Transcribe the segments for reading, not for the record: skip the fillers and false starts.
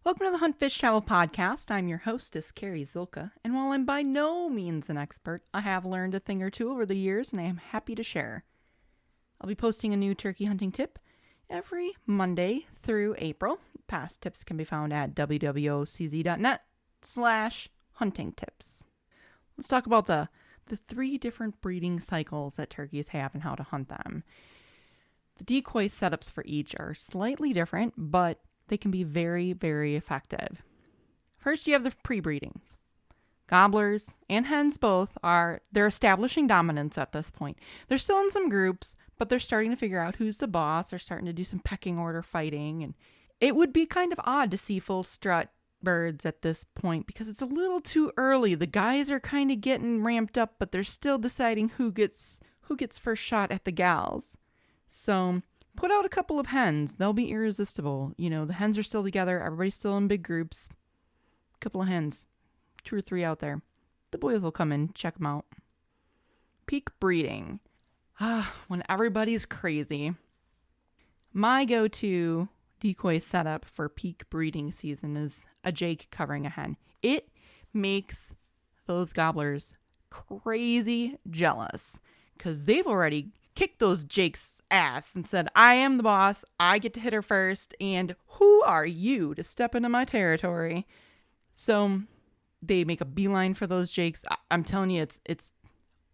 Welcome to the Hunt Fish Travel Podcast. I'm your hostess, Carrie Zilka, and while I'm by no means an expert, I have learned a thing or two over the years, and I am happy to share. I'll be posting a new turkey hunting tip every Monday through April. Past tips can be found at www.cz.net/hunting tips. Let's talk about the 3 different breeding cycles that turkeys have and how to hunt them. The decoy setups for each are slightly different, but they can be very, very effective. First, you have the pre-breeding. Gobblers and hens both they're establishing dominance at this point. They're still in some groups, but they're starting to figure out who's the boss. They're starting to do some pecking order fighting, and it would be kind of odd to see full strut birds at this point because it's a little too early. The guys are kind of getting ramped up, but they're still deciding who gets first shot at the gals. So put out a couple of hens. They'll be irresistible. You know, the hens are still together. Everybody's still in big groups. A couple of hens. 2 or 3 out there. The boys will come in, check them out. Peak breeding. When everybody's crazy. My go-to decoy setup for peak breeding season is a jake covering a hen. It makes those gobblers crazy jealous because they've already kicked those jakes' ass and said, I am the boss, I get to hit her first, and who are you to step into my territory? So they make a beeline for those jakes. I'm telling you, it's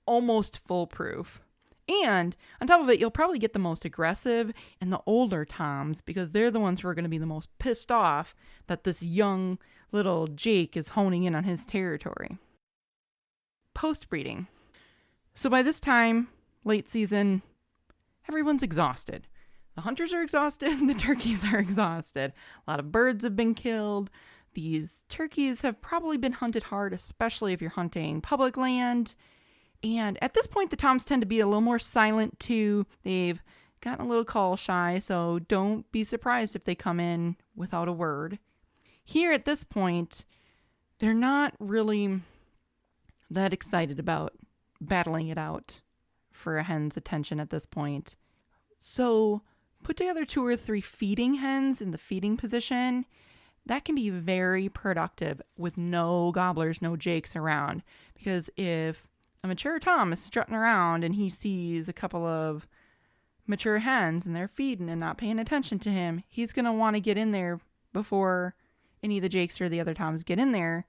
almost foolproof. And on top of it, you'll probably get the most aggressive and the older toms because they're the ones who are going to be the most pissed off that this young little jake is honing in on his territory. Post-breeding. So by this time, late season, everyone's exhausted. The hunters are exhausted. The turkeys are exhausted. A lot of birds have been killed. These turkeys have probably been hunted hard, especially if you're hunting public land. And at this point, the toms tend to be a little more silent too. They've gotten a little call shy, so don't be surprised if they come in without a word. Here at this point, they're not really that excited about battling it out for a hen's attention at this point. So put together 2 or 3 feeding hens in the feeding position. That can be very productive with no gobblers, no jakes around. Because if a mature tom is strutting around and he sees a couple of mature hens and they're feeding and not paying attention to him, he's going to want to get in there before any of the jakes or the other toms get in there,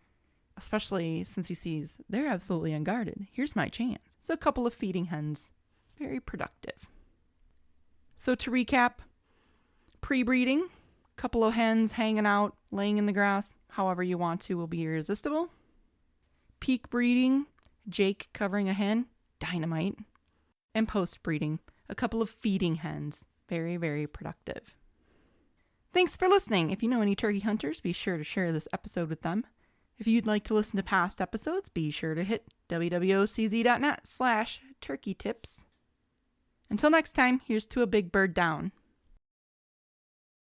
especially since he sees they're absolutely unguarded. Here's my chance. So a couple of feeding hens, very productive. So to recap, pre-breeding, couple of hens hanging out, laying in the grass, however you want to, will be irresistible. Peak breeding, jake covering a hen, dynamite. And post-breeding, a couple of feeding hens, very, very productive. Thanks for listening. If you know any turkey hunters, be sure to share this episode with them. If you'd like to listen to past episodes, be sure to hit www.cz.net/turkey tips. Until next time, here's to a big bird down.